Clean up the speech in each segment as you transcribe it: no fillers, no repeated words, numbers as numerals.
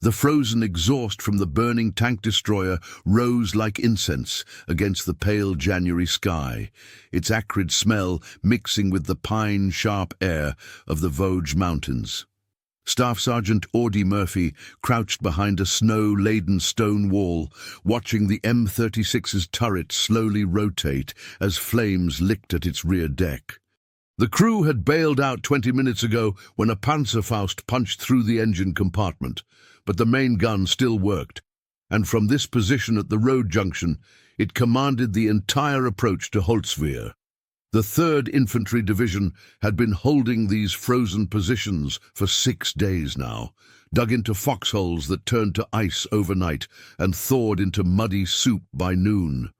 The frozen exhaust from the burning tank destroyer rose like incense against the pale January sky, its acrid smell mixing with the pine-sharp air of the Vosges Mountains. Staff Sergeant Audie Murphy crouched behind a snow-laden stone wall, watching the M36's turret slowly rotate as flames licked at its rear deck. The crew had bailed out 20 minutes ago when a Panzerfaust punched through the engine compartment, but the main gun still worked, and from this position at the road junction, it commanded the entire approach to Holzwehr. The 3rd Infantry Division had been holding these frozen positions for 6 days now, dug into foxholes that turned to ice overnight and thawed into muddy soup by noon.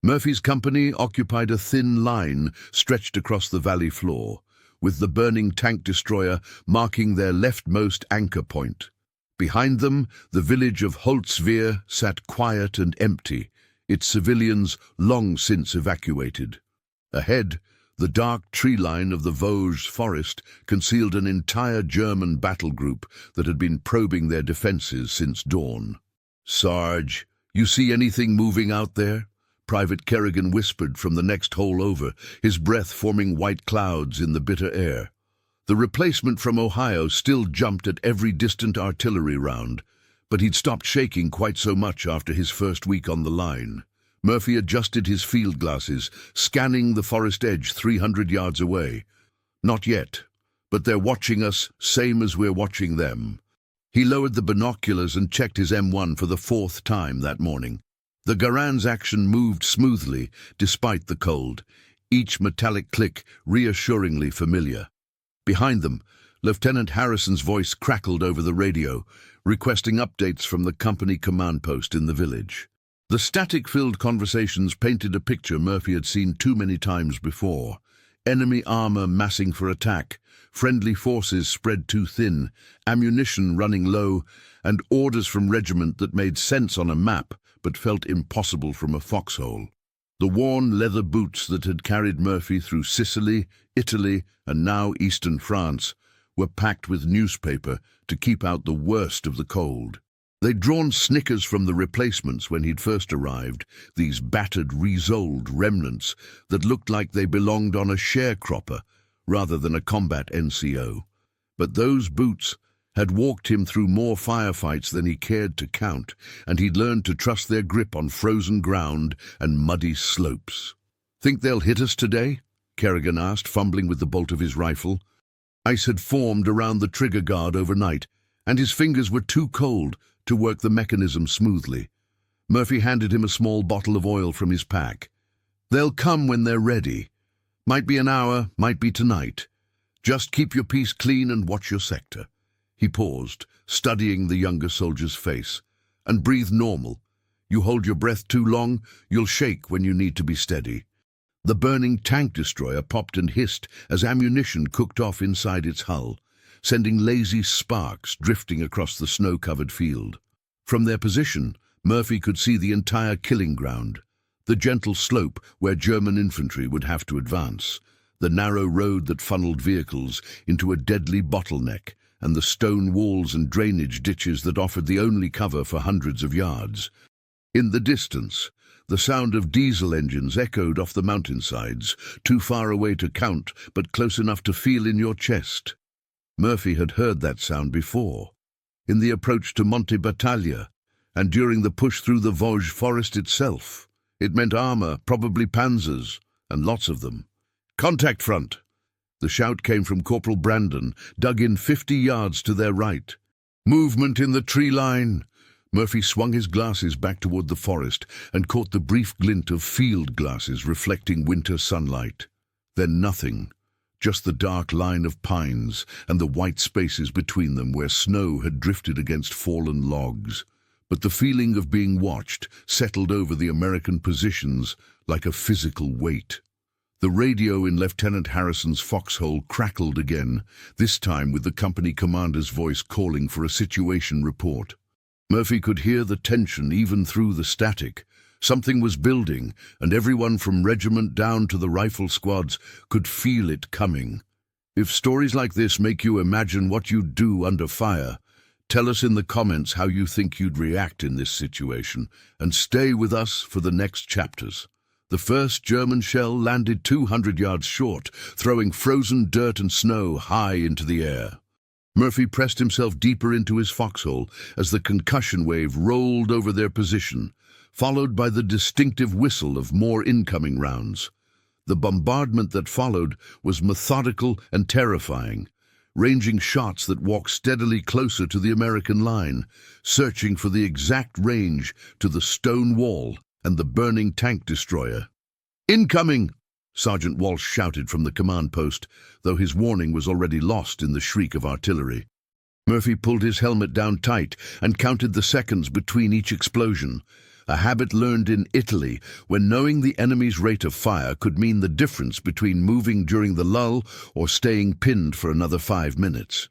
Murphy's company occupied a thin line stretched across the valley floor, with the burning tank destroyer marking their leftmost anchor point. Behind them, the village of Holzwehr sat quiet and empty, its civilians long since evacuated. Ahead, the dark tree line of the Vosges forest concealed an entire German battle group that had been probing their defenses since dawn. "Sarge, you see anything moving out there?" Private Kerrigan whispered from the next hole over, his breath forming white clouds in the bitter air. The replacement from Ohio still jumped at every distant artillery round, but he'd stopped shaking quite so much after his first week on the line. Murphy adjusted his field glasses, scanning the forest edge 300 yards away. "Not yet, but they're watching us, same as we're watching them." He lowered the binoculars and checked his M1 for the 4th time that morning. The Garand's action moved smoothly, despite the cold, each metallic click reassuringly familiar. Behind them, Lieutenant Harrison's voice crackled over the radio, requesting updates from the company command post in the village. The static-filled conversations painted a picture Murphy had seen too many times before. Enemy armor massing for attack, friendly forces spread too thin, ammunition running low, and orders from regiment that made sense on a map but felt impossible from a foxhole. The worn leather boots that had carried Murphy through Sicily, Italy, and now eastern France were packed with newspaper to keep out the worst of the cold. They'd drawn snickers from the replacements when he'd first arrived, these battered, resoled remnants that looked like they belonged on a sharecropper rather than a combat NCO. But those boots had walked him through more firefights than he cared to count, and he'd learned to trust their grip on frozen ground and muddy slopes. "Think they'll hit us today?" Kerrigan asked, fumbling with the bolt of his rifle. Ice had formed around the trigger guard overnight, and his fingers were too cold to work the mechanism smoothly. Murphy handed him a small bottle of oil from his pack. "They'll come when they're ready. Might be an hour, might be tonight. Just keep your piece clean and watch your sector." He paused, studying the younger soldier's face. "And breathe normal. You hold your breath too long, you'll shake when you need to be steady." The burning tank destroyer popped and hissed as ammunition cooked off inside its hull, sending lazy sparks drifting across the snow-covered field. From their position, Murphy could see the entire killing ground, the gentle slope where German infantry would have to advance, the narrow road that funneled vehicles into a deadly bottleneck, and the stone walls and drainage ditches that offered the only cover for hundreds of yards. In the distance, the sound of diesel engines echoed off the mountainsides, too far away to count, but close enough to feel in your chest. Murphy had heard that sound before, in the approach to Monte Battaglia, and during the push through the Vosges forest itself. It meant armor, probably panzers, and lots of them. "Contact front!" The shout came from Corporal Brandon, dug in 50 yards to their right. "Movement in the tree line!" Murphy swung his glasses back toward the forest and caught the brief glint of field glasses reflecting winter sunlight. Then nothing. Just the dark line of pines and the white spaces between them where snow had drifted against fallen logs. But the feeling of being watched settled over the American positions like a physical weight. The radio in Lieutenant Harrison's foxhole crackled again, this time with the company commander's voice calling for a situation report. Murphy could hear the tension even through the static. Something was building, and everyone from regiment down to the rifle squads could feel it coming. If stories like this make you imagine what you'd do under fire, Tell us in the comments how you think you'd react in this situation, and stay with us for the next chapters. The first German shell landed 200 yards short, throwing frozen dirt and snow high into the air. Murphy pressed himself deeper into his foxhole as the concussion wave rolled over their position, followed by the distinctive whistle of more incoming rounds. The bombardment that followed was methodical and terrifying, ranging shots that walked steadily closer to the American line, searching for the exact range to the stone wall and the burning tank destroyer. "Incoming!" Sergeant Walsh shouted from the command post, though his warning was already lost in the shriek of artillery. Murphy pulled his helmet down tight and counted the seconds between each explosion, a habit learned in Italy when knowing the enemy's rate of fire could mean the difference between moving during the lull or staying pinned for another 5 minutes.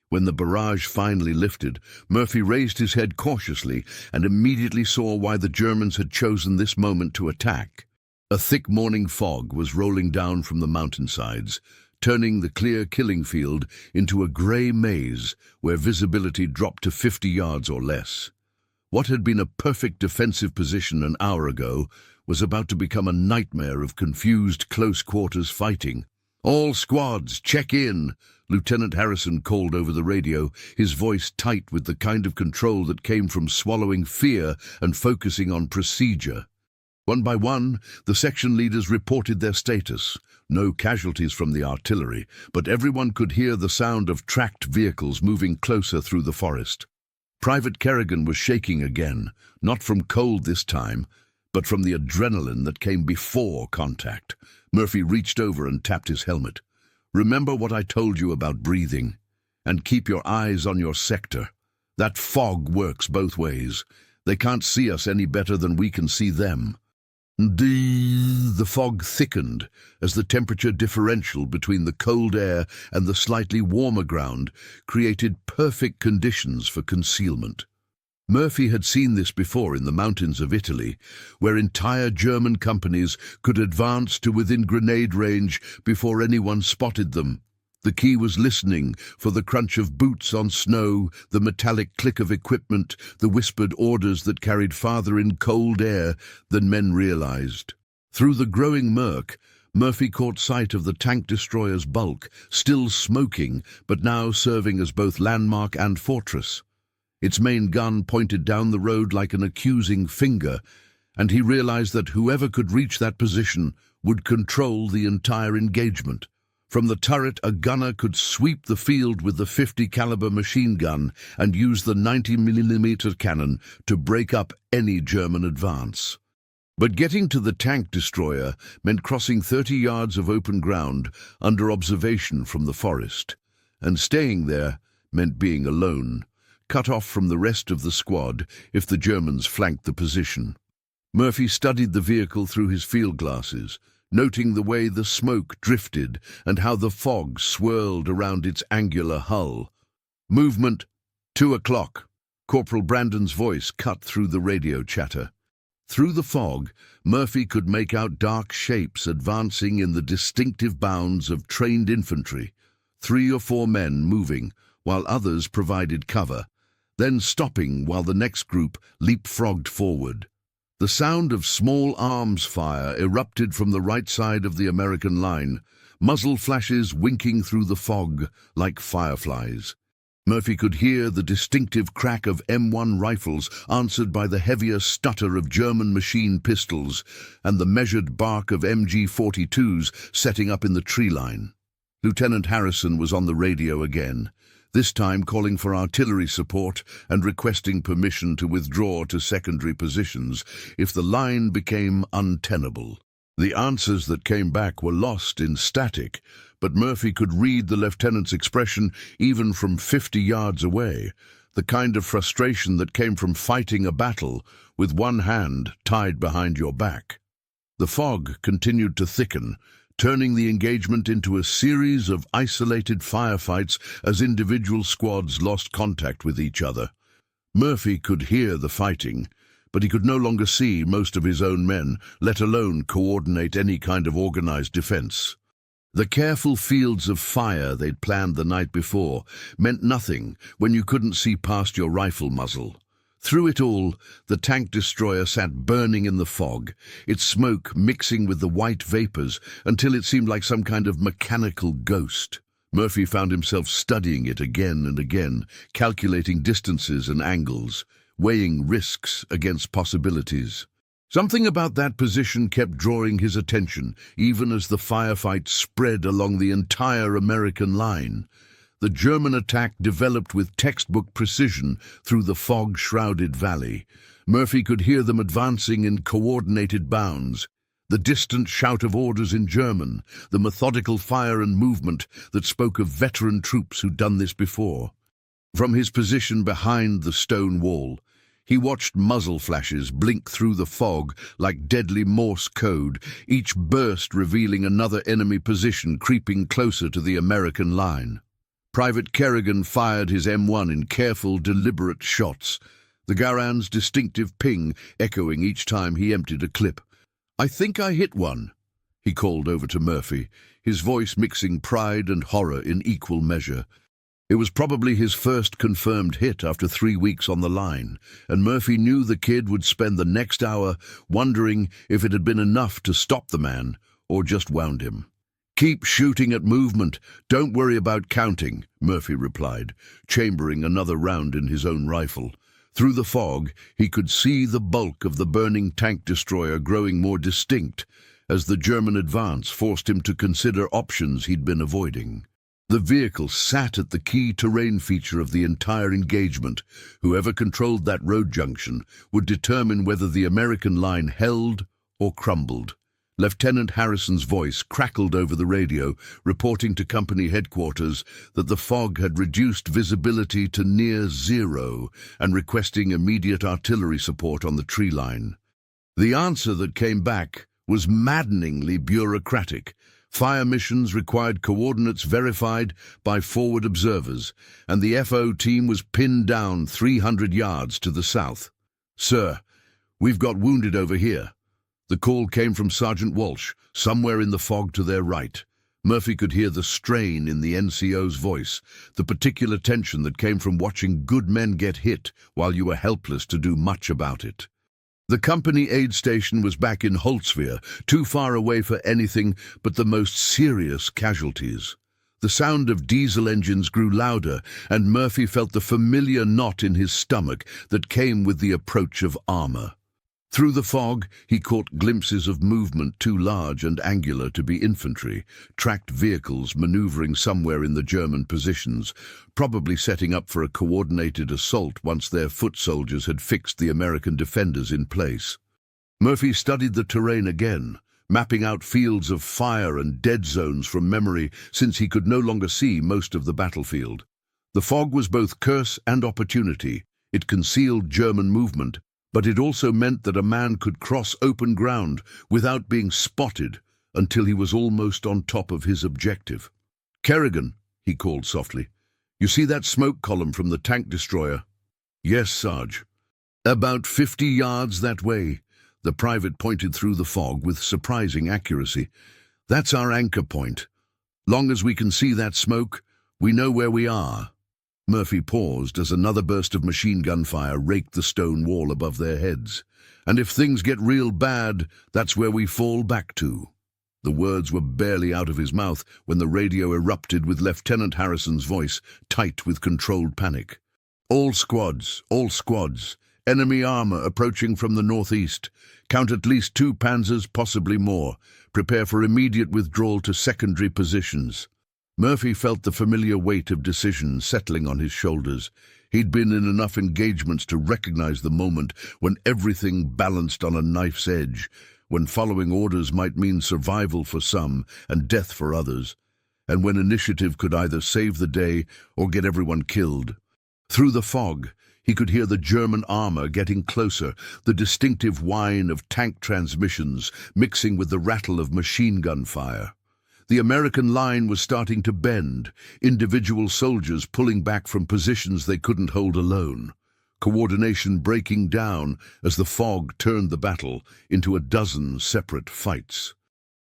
When the barrage finally lifted, Murphy raised his head cautiously and immediately saw why the Germans had chosen this moment to attack. A thick morning fog was rolling down from the mountainsides, turning the clear killing field into a grey maze where visibility dropped to 50 yards or less. What had been a perfect defensive position an hour ago was about to become a nightmare of confused close-quarters fighting. "All squads, check in," Lieutenant Harrison called over the radio, his voice tight with the kind of control that came from swallowing fear and focusing on procedure. One by one, the section leaders reported their status. No casualties from the artillery, but everyone could hear the sound of tracked vehicles moving closer through the forest. Private Kerrigan was shaking again, not from cold this time, but from the adrenaline that came before contact. Murphy reached over and tapped his helmet. "Remember what I told you about breathing, and keep your eyes on your sector. That fog works both ways. They can't see us any better than we can see them." The fog thickened as the temperature differential between the cold air and the slightly warmer ground created perfect conditions for concealment. Murphy had seen this before in the mountains of Italy, where entire German companies could advance to within grenade range before anyone spotted them. The key was listening for the crunch of boots on snow, the metallic click of equipment, the whispered orders that carried farther in cold air than men realized. Through the growing murk, Murphy caught sight of the tank destroyer's bulk, still smoking, but now serving as both landmark and fortress. Its main gun pointed down the road like an accusing finger, and he realized that whoever could reach that position would control the entire engagement. From the turret, a gunner could sweep the field with the 50 caliber machine gun and use the 90mm cannon to break up any German advance. But getting to the tank destroyer meant crossing 30 yards of open ground under observation from the forest, and staying there meant being alone, cut off from the rest of the squad if the Germans flanked the position. Murphy studied the vehicle through his field glasses, noting the way the smoke drifted and how the fog swirled around its angular hull. "Movement, 2 o'clock. Corporal Brandon's voice cut through the radio chatter. Through the fog, Murphy could make out dark shapes advancing in the distinctive bounds of trained infantry, 3 or 4 men moving, while others provided cover, then stopping while the next group leapfrogged forward. The sound of small arms fire erupted from the right side of the American line, muzzle flashes winking through the fog like fireflies. Murphy could hear the distinctive crack of M1 rifles answered by the heavier stutter of German machine pistols and the measured bark of MG-42s setting up in the tree line. Lieutenant Harrison was on the radio again, this time calling for artillery support and requesting permission to withdraw to secondary positions if the line became untenable. The answers that came back were lost in static, but Murphy could read the lieutenant's expression even from 50 yards away, the kind of frustration that came from fighting a battle with one hand tied behind your back. The fog continued to thicken, turning the engagement into a series of isolated firefights as individual squads lost contact with each other. Murphy could hear the fighting, but he could no longer see most of his own men, let alone coordinate any kind of organized defense. The careful fields of fire they'd planned the night before meant nothing when you couldn't see past your rifle muzzle. Through it all, the tank destroyer sat burning in the fog, its smoke mixing with the white vapors until it seemed like some kind of mechanical ghost. Murphy found himself studying it again and again, calculating distances and angles, weighing risks against possibilities. Something about that position kept drawing his attention, even as the firefight spread along the entire American line. The German attack developed with textbook precision through the fog-shrouded valley. Murphy could hear them advancing in coordinated bounds, the distant shout of orders in German, the methodical fire and movement that spoke of veteran troops who'd done this before. From his position behind the stone wall, he watched muzzle flashes blink through the fog like deadly Morse code, each burst revealing another enemy position creeping closer to the American line. Private Kerrigan fired his M1 in careful, deliberate shots, the Garand's distinctive ping echoing each time he emptied a clip. "I think I hit one," he called over to Murphy, his voice mixing pride and horror in equal measure. It was probably his first confirmed hit after 3 weeks on the line, and Murphy knew the kid would spend the next hour wondering if it had been enough to stop the man or just wound him. "Keep shooting at movement. Don't worry about counting," Murphy replied, chambering another round in his own rifle. Through the fog, he could see the bulk of the burning tank destroyer growing more distinct as the German advance forced him to consider options he'd been avoiding. The vehicle sat at the key terrain feature of the entire engagement. Whoever controlled that road junction would determine whether the American line held or crumbled. Lieutenant Harrison's voice crackled over the radio, reporting to company headquarters that the fog had reduced visibility to near zero and requesting immediate artillery support on the tree line. The answer that came back was maddeningly bureaucratic. Fire missions required coordinates verified by forward observers, and the FO team was pinned down 300 yards to the south. "Sir, we've got wounded over here." The call came from Sergeant Walsh, somewhere in the fog to their right. Murphy could hear the strain in the NCO's voice, the particular tension that came from watching good men get hit while you were helpless to do much about it. The company aid station was back in Holtzwihr, too far away for anything but the most serious casualties. The sound of diesel engines grew louder, and Murphy felt the familiar knot in his stomach that came with the approach of armor. Through the fog, he caught glimpses of movement too large and angular to be infantry, tracked vehicles maneuvering somewhere in the German positions, probably setting up for a coordinated assault once their foot soldiers had fixed the American defenders in place. Murphy studied the terrain again, mapping out fields of fire and dead zones from memory since he could no longer see most of the battlefield. The fog was both curse and opportunity. It concealed German movement, but it also meant that a man could cross open ground without being spotted until he was almost on top of his objective. "Kerrigan," he called softly, "you see that smoke column from the tank destroyer?" "Yes, Sarge." "About 50 yards that way." The private pointed through the fog with surprising accuracy. "That's our anchor point. Long as we can see that smoke, we know where we are." Murphy paused as another burst of machine gun fire raked the stone wall above their heads. "And if things get real bad, that's where we fall back to." The words were barely out of his mouth when the radio erupted with Lieutenant Harrison's voice, tight with controlled panic. All squads, enemy armor approaching from the northeast. Count at least 2 panzers, possibly more. Prepare for immediate withdrawal to secondary positions." Murphy felt the familiar weight of decision settling on his shoulders. He'd been in enough engagements to recognize the moment when everything balanced on a knife's edge, when following orders might mean survival for some and death for others, and when initiative could either save the day or get everyone killed. Through the fog, he could hear the German armor getting closer, the distinctive whine of tank transmissions mixing with the rattle of machine gun fire. The American line was starting to bend, individual soldiers pulling back from positions they couldn't hold alone, coordination breaking down as the fog turned the battle into a dozen separate fights.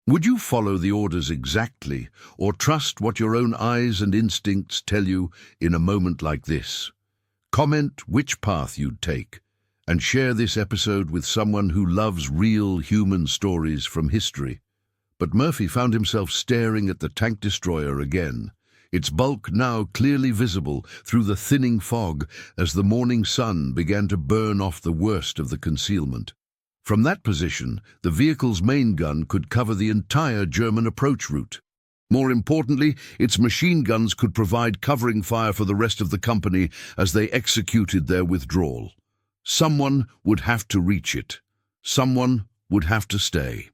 Would you follow the orders exactly, or trust what your own eyes and instincts tell you in a moment like this? Comment which path you'd take, and share this episode with someone who loves real human stories from history. But Murphy found himself staring at the tank destroyer again, its bulk now clearly visible through the thinning fog as the morning sun began to burn off the worst of the concealment. From that position, the vehicle's main gun could cover the entire German approach route. More importantly, its machine guns could provide covering fire for the rest of the company as they executed their withdrawal. Someone would have to reach it. Someone would have to stay.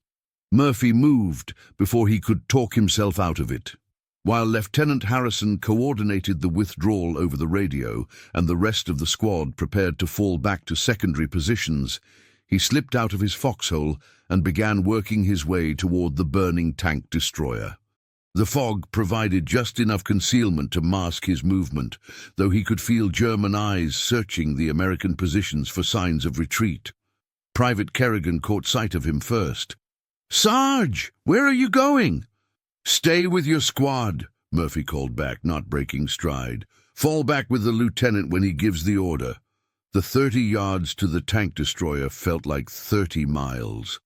Murphy moved before he could talk himself out of it. While Lieutenant Harrison coordinated the withdrawal over the radio and the rest of the squad prepared to fall back to secondary positions, he slipped out of his foxhole and began working his way toward the burning tank destroyer. The fog provided just enough concealment to mask his movement, though he could feel German eyes searching the American positions for signs of retreat. Private Kerrigan caught sight of him first. "Sarge, where are you going?" "Stay with your squad," Murphy called back, not breaking stride. "Fall back with the lieutenant when he gives the order." The 30 yards to the tank destroyer felt like 30 miles.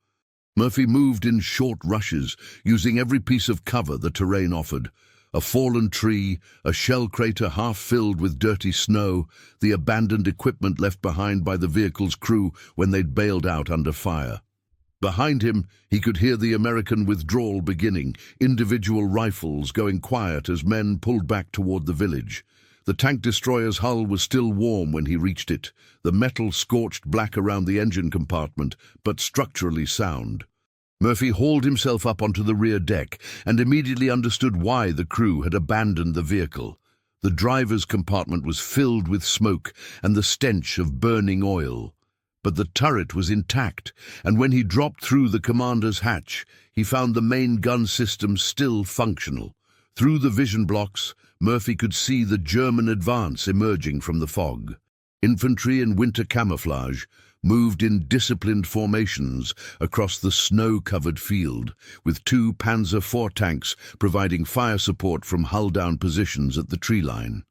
Murphy moved in short rushes, using every piece of cover the terrain offered. A fallen tree, a shell crater half filled with dirty snow, the abandoned equipment left behind by the vehicle's crew when they'd bailed out under fire. Behind him, he could hear the American withdrawal beginning, individual rifles going quiet as men pulled back toward the village. The tank destroyer's hull was still warm when he reached it, the metal scorched black around the engine compartment, but structurally sound. Murphy hauled himself up onto the rear deck and immediately understood why the crew had abandoned the vehicle. The driver's compartment was filled with smoke and the stench of burning oil. But the turret was intact, and when he dropped through the commander's hatch, he found the main gun system still functional. Through the vision blocks, Murphy could see the German advance emerging from the fog. Infantry in winter camouflage moved in disciplined formations across the snow-covered field, with 2 Panzer IV tanks providing fire support from hull-down positions at the tree line.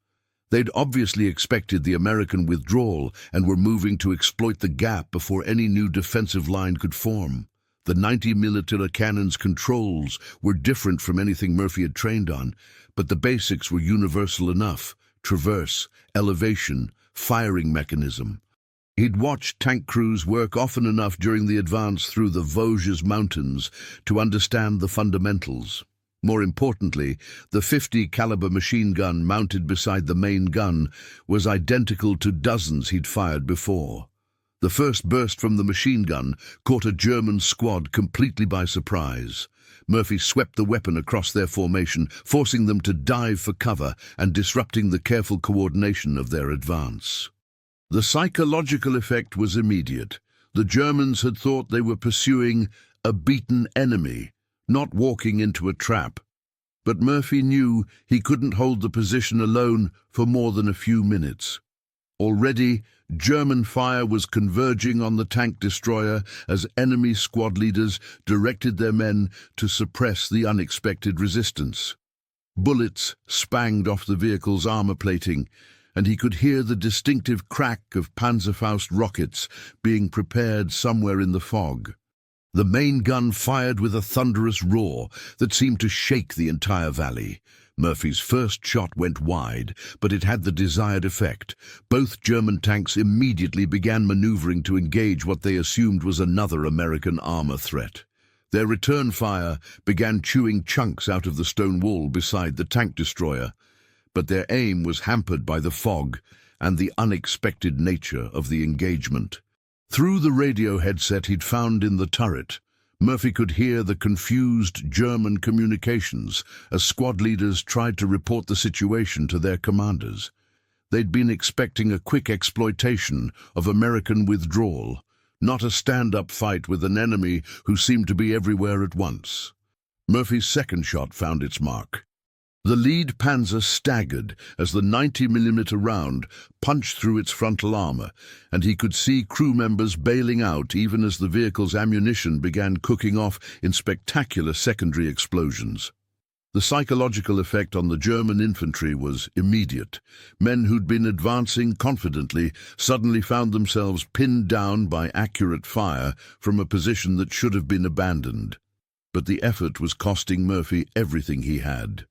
They'd obviously expected the American withdrawal and were moving to exploit the gap before any new defensive line could form. The 90mm cannon's controls were different from anything Murphy had trained on, but the basics were universal enough: traverse, elevation, firing mechanism. He'd watched tank crews work often enough during the advance through the Vosges Mountains to understand the fundamentals. More importantly, the .50 caliber machine gun mounted beside the main gun was identical to dozens he'd fired before. The first burst from the machine gun caught a German squad completely by surprise. Murphy swept the weapon across their formation, forcing them to dive for cover and disrupting the careful coordination of their advance. The psychological effect was immediate. The Germans had thought they were pursuing a beaten enemy, not walking into a trap. But Murphy knew he couldn't hold the position alone for more than a few minutes. Already, German fire was converging on the tank destroyer as enemy squad leaders directed their men to suppress the unexpected resistance. Bullets spanged off the vehicle's armor plating, and he could hear the distinctive crack of Panzerfaust rockets being prepared somewhere in the fog. The main gun fired with a thunderous roar that seemed to shake the entire valley. Murphy's first shot went wide, but it had the desired effect. Both German tanks immediately began maneuvering to engage what they assumed was another American armor threat. Their return fire began chewing chunks out of the stone wall beside the tank destroyer, but their aim was hampered by the fog and the unexpected nature of the engagement. Through the radio headset he'd found in the turret, Murphy could hear the confused German communications as squad leaders tried to report the situation to their commanders. They'd been expecting a quick exploitation of American withdrawal, not a stand-up fight with an enemy who seemed to be everywhere at once. Murphy's second shot found its mark. The lead Panzer staggered as the 90mm round punched through its frontal armor, and he could see crew members bailing out even as the vehicle's ammunition began cooking off in spectacular secondary explosions. The psychological effect on the German infantry was immediate. Men who'd been advancing confidently suddenly found themselves pinned down by accurate fire from a position that should have been abandoned. But the effort was costing Murphy everything he had.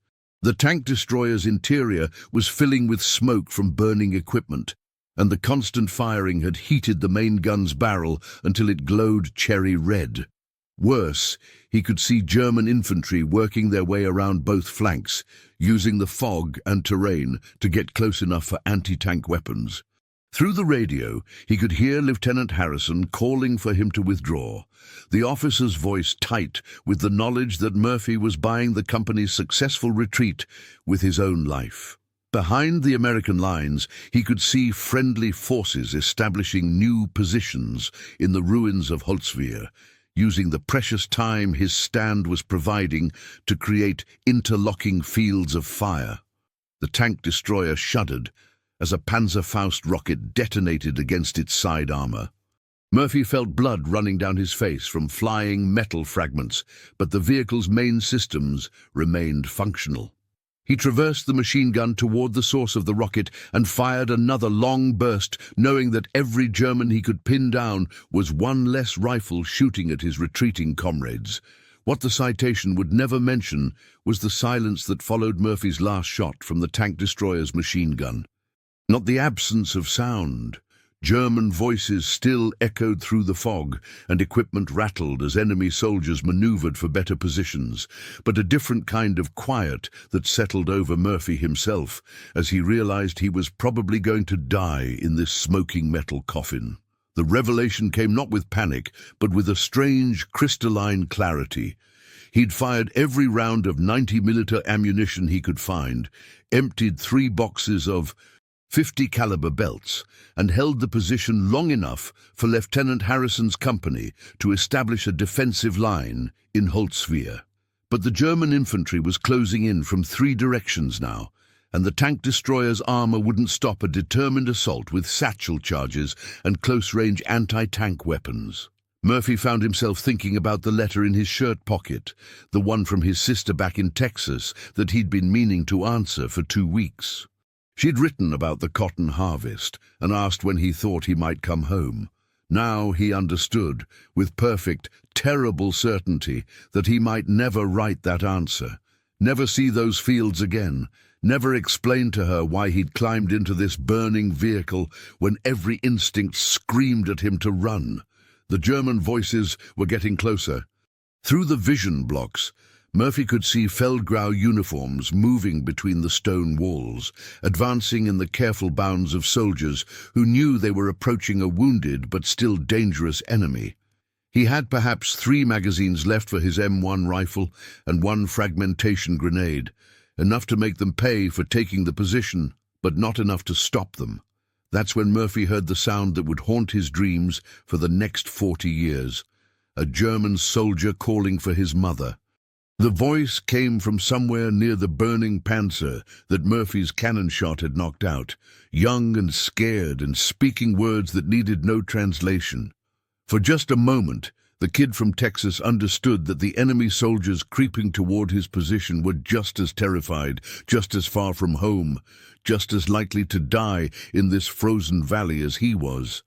The tank destroyer's interior was filling with smoke from burning equipment, and the constant firing had heated the main gun's barrel until it glowed cherry red. Worse, he could see German infantry working their way around both flanks, using the fog and terrain to get close enough for anti-tank weapons. Through the radio, he could hear Lieutenant Harrison calling for him to withdraw, the officer's voice tight with the knowledge that Murphy was buying the company's successful retreat with his own life. Behind the American lines, he could see friendly forces establishing new positions in the ruins of Holzwehr, using the precious time his stand was providing to create interlocking fields of fire. The tank destroyer shuddered as a Panzerfaust rocket detonated against its side armor. Murphy felt blood running down his face from flying metal fragments, but the vehicle's main systems remained functional. He traversed the machine gun toward the source of the rocket and fired another long burst, knowing that every German he could pin down was one less rifle shooting at his retreating comrades. What the citation would never mention was the silence that followed Murphy's last shot from the tank destroyer's machine gun. Not the absence of sound. German voices still echoed through the fog, and equipment rattled as enemy soldiers maneuvered for better positions, but a different kind of quiet that settled over Murphy himself as he realized he was probably going to die in this smoking metal coffin. The revelation came not with panic, but with a strange crystalline clarity. He'd fired every round of 90mm ammunition he could find, emptied 3 boxes of .50 caliber belts, and held the position long enough for Lieutenant Harrison's company to establish a defensive line in Holzwehr. But the German infantry was closing in from 3 directions now, and the tank destroyer's armor wouldn't stop a determined assault with satchel charges and close-range anti-tank weapons. Murphy found himself thinking about the letter in his shirt pocket, the one from his sister back in Texas that he'd been meaning to answer for 2 weeks. She'd written about the cotton harvest and asked when he thought he might come home. Now he understood, with perfect, terrible certainty, that he might never write that answer, never see those fields again, never explain to her why he'd climbed into this burning vehicle when every instinct screamed at him to run. The German voices were getting closer. Through the vision blocks, Murphy could see Feldgrau uniforms moving between the stone walls, advancing in the careful bounds of soldiers who knew they were approaching a wounded but still dangerous enemy. He had perhaps 3 magazines left for his M1 rifle and 1 fragmentation grenade, enough to make them pay for taking the position, but not enough to stop them. That's when Murphy heard the sound that would haunt his dreams for the next 40 years, a German soldier calling for his mother. The voice came from somewhere near the burning Panzer that Murphy's cannon shot had knocked out, young and scared and speaking words that needed no translation. For just a moment, the kid from Texas understood that the enemy soldiers creeping toward his position were just as terrified, just as far from home, just as likely to die in this frozen valley as he was.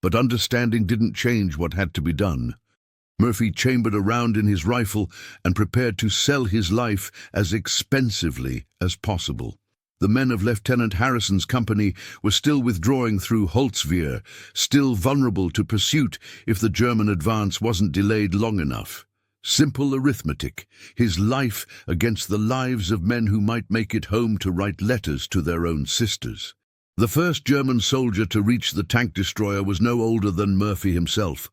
But understanding didn't change what had to be done. Murphy chambered a round in his rifle and prepared to sell his life as expensively as possible. The men of Lieutenant Harrison's company were still withdrawing through Holzwehr, still vulnerable to pursuit if the German advance wasn't delayed long enough. Simple arithmetic, his life against the lives of men who might make it home to write letters to their own sisters. The first German soldier to reach the tank destroyer was no older than Murphy himself,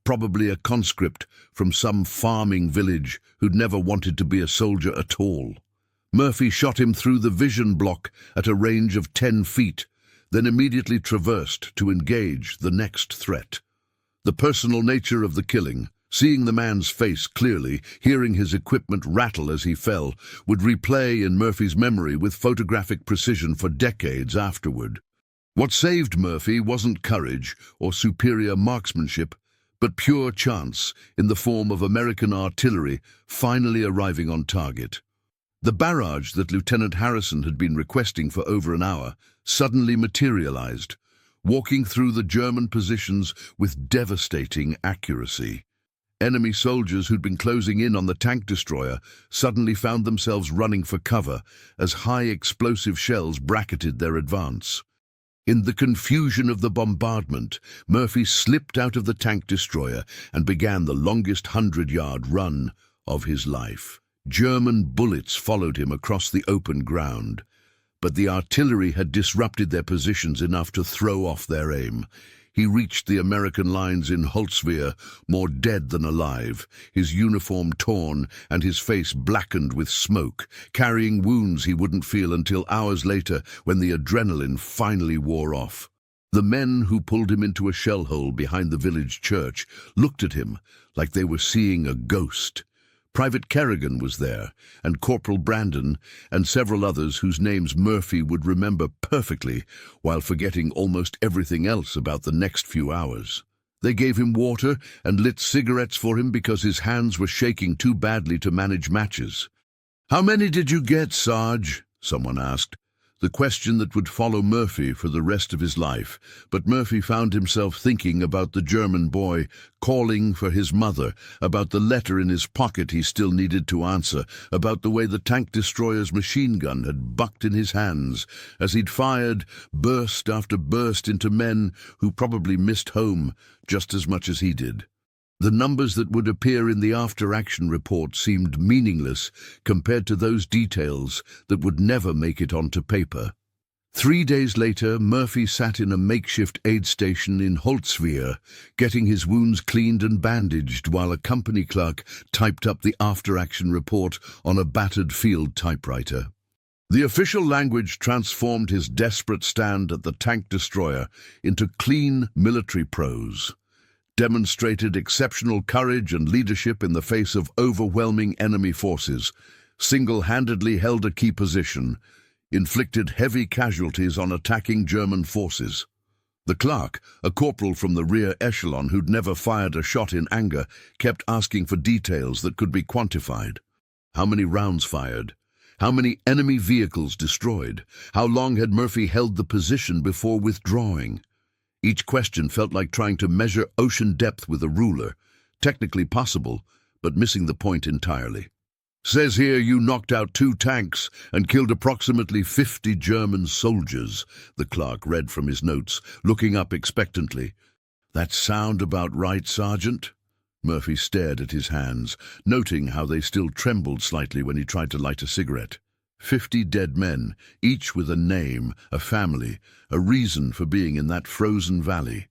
probably a conscript from some farming village who'd never wanted to be a soldier at all. Murphy shot him through the vision block at a range of 10 feet, then immediately traversed to engage the next threat. The personal nature of the killing, Seeing the man's face clearly, hearing his equipment rattle as he fell, would replay in Murphy's memory with photographic precision for decades afterward. What saved Murphy wasn't courage or superior marksmanship, but pure chance in the form of American artillery finally arriving on target. The barrage that Lieutenant Harrison had been requesting for over an hour suddenly materialized, walking through the German positions with devastating accuracy. Enemy soldiers who'd been closing in on the tank destroyer suddenly found themselves running for cover as high explosive shells bracketed their advance. In the confusion of the bombardment, Murphy slipped out of the tank destroyer and began the longest 100-yard run of his life. German bullets followed him across the open ground, but the artillery had disrupted their positions enough to throw off their aim. He reached the American lines in Holzwehr more dead than alive, his uniform torn and his face blackened with smoke, carrying wounds he wouldn't feel until hours later when the adrenaline finally wore off. The men who pulled him into a shell hole behind the village church looked at him like they were seeing a ghost. Private Kerrigan was there, and Corporal Brandon, and several others whose names Murphy would remember perfectly while forgetting almost everything else about the next few hours. They gave him water and lit cigarettes for him because his hands were shaking too badly to manage matches. "How many did you get, Sarge?" someone asked. The question that would follow Murphy for the rest of his life, but Murphy found himself thinking about the German boy calling for his mother, about the letter in his pocket he still needed to answer, about the way the tank destroyer's machine gun had bucked in his hands as he'd fired burst after burst into men who probably missed home just as much as he did. The numbers that would appear in the after-action report seemed meaningless compared to those details that would never make it onto paper. 3 days later, Murphy sat in a makeshift aid station in Holzwehr, getting his wounds cleaned and bandaged while a company clerk typed up the after-action report on a battered field typewriter. The official language transformed his desperate stand at the tank destroyer into clean military prose. Demonstrated exceptional courage and leadership in the face of overwhelming enemy forces, single-handedly held a key position, inflicted heavy casualties on attacking German forces. The clerk, a corporal from the rear echelon who'd never fired a shot in anger, kept asking for details that could be quantified. How many rounds fired? How many enemy vehicles destroyed? How long had Murphy held the position before withdrawing? Each question felt like trying to measure ocean depth with a ruler, technically possible, but missing the point entirely. "Says here you knocked out 2 tanks and killed approximately 50 German soldiers," the clerk read from his notes, looking up expectantly. "That sound about right, Sergeant?" Murphy stared at his hands, noting how they still trembled slightly when he tried to light a cigarette. 50 dead men, each with a name, a family, a reason for being in that frozen valley.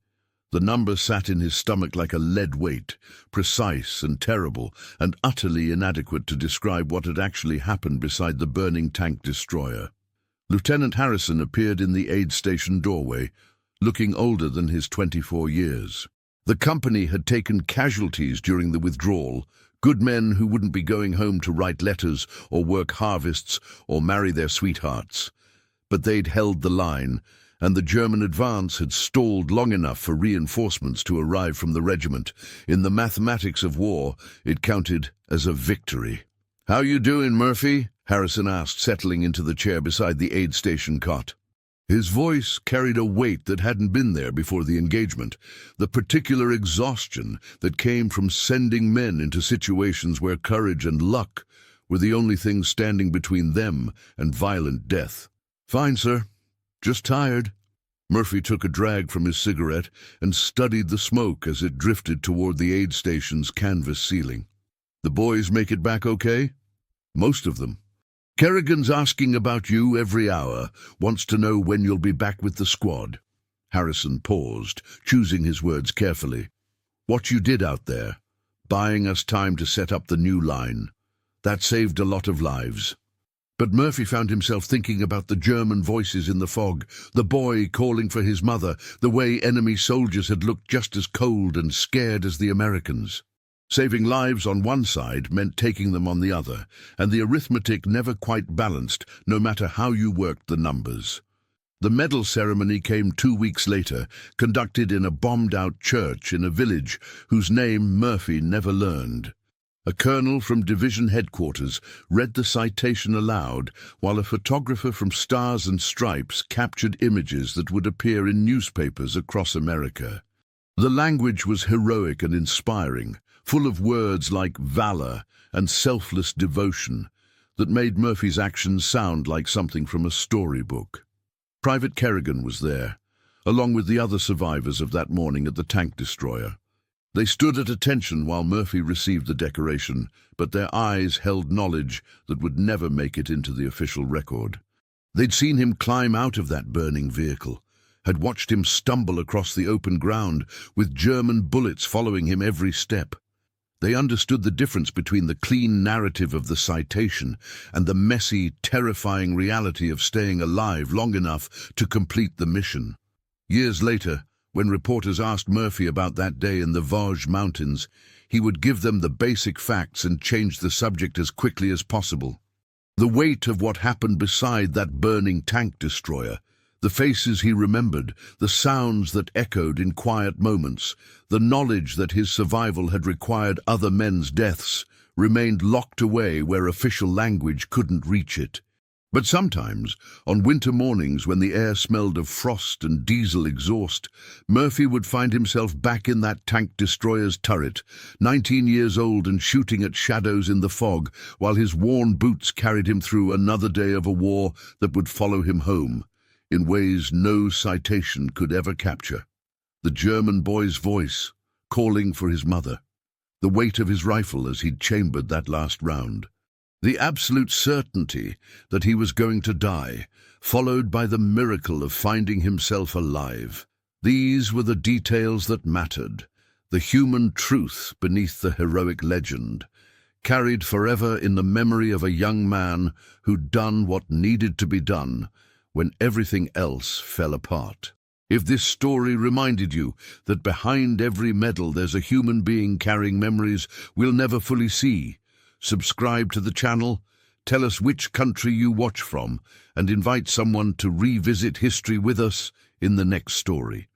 The number sat in his stomach like a lead weight, precise and terrible, and utterly inadequate to describe what had actually happened beside the burning tank destroyer. Lieutenant Harrison appeared in the aid station doorway, looking older than his 24 years. The company had taken casualties during the withdrawal, good men who wouldn't be going home to write letters or work harvests or marry their sweethearts. But they'd held the line, and the German advance had stalled long enough for reinforcements to arrive from the regiment. In the mathematics of war, it counted as a victory. "How you doing, Murphy?" Harrison asked, settling into the chair beside the aid station cot. His voice carried a weight that hadn't been there before the engagement, the particular exhaustion that came from sending men into situations where courage and luck were the only things standing between them and violent death. "Fine, sir. Just tired." Murphy took a drag from his cigarette and studied the smoke as it drifted toward the aid station's canvas ceiling. "The boys make it back okay?" "Most of them. Kerrigan's asking about you every hour, wants to know when you'll be back with the squad." Harrison paused, choosing his words carefully. "What you did out there, buying us time to set up the new line, that saved a lot of lives." But Murphy found himself thinking about the German voices in the fog, the boy calling for his mother, the way enemy soldiers had looked just as cold and scared as the Americans. Saving lives on one side meant taking them on the other, and the arithmetic never quite balanced, no matter how you worked the numbers. The medal ceremony came 2 weeks later, conducted in a bombed-out church in a village whose name Murphy never learned. A colonel from division headquarters read the citation aloud, while a photographer from Stars and Stripes captured images that would appear in newspapers across America. The language was heroic and inspiring, full of words like valor and selfless devotion that made Murphy's actions sound like something from a storybook. Private Kerrigan was there, along with the other survivors of that morning at the tank destroyer. They stood at attention while Murphy received the decoration, but their eyes held knowledge that would never make it into the official record. They'd seen him climb out of that burning vehicle, had watched him stumble across the open ground with German bullets following him every step. They understood the difference between the clean narrative of the citation and the messy, terrifying reality of staying alive long enough to complete the mission. Years later, when reporters asked Murphy about that day in the Vosges Mountains, he would give them the basic facts and change the subject as quickly as possible. The weight of what happened beside that burning tank destroyer, the faces he remembered, the sounds that echoed in quiet moments, the knowledge that his survival had required other men's deaths, remained locked away where official language couldn't reach it. But sometimes, on winter mornings when the air smelled of frost and diesel exhaust, Murphy would find himself back in that tank destroyer's turret, 19 years old and shooting at shadows in the fog, while his worn boots carried him through another day of a war that would follow him home, in ways no citation could ever capture. The German boy's voice, calling for his mother. The weight of his rifle as he'd chambered that last round. The absolute certainty that he was going to die, followed by the miracle of finding himself alive. These were the details that mattered, the human truth beneath the heroic legend, carried forever in the memory of a young man who'd done what needed to be done when everything else fell apart. If this story reminded you that behind every medal there's a human being carrying memories we'll never fully see, subscribe to the channel, tell us which country you watch from, and invite someone to revisit history with us in the next story.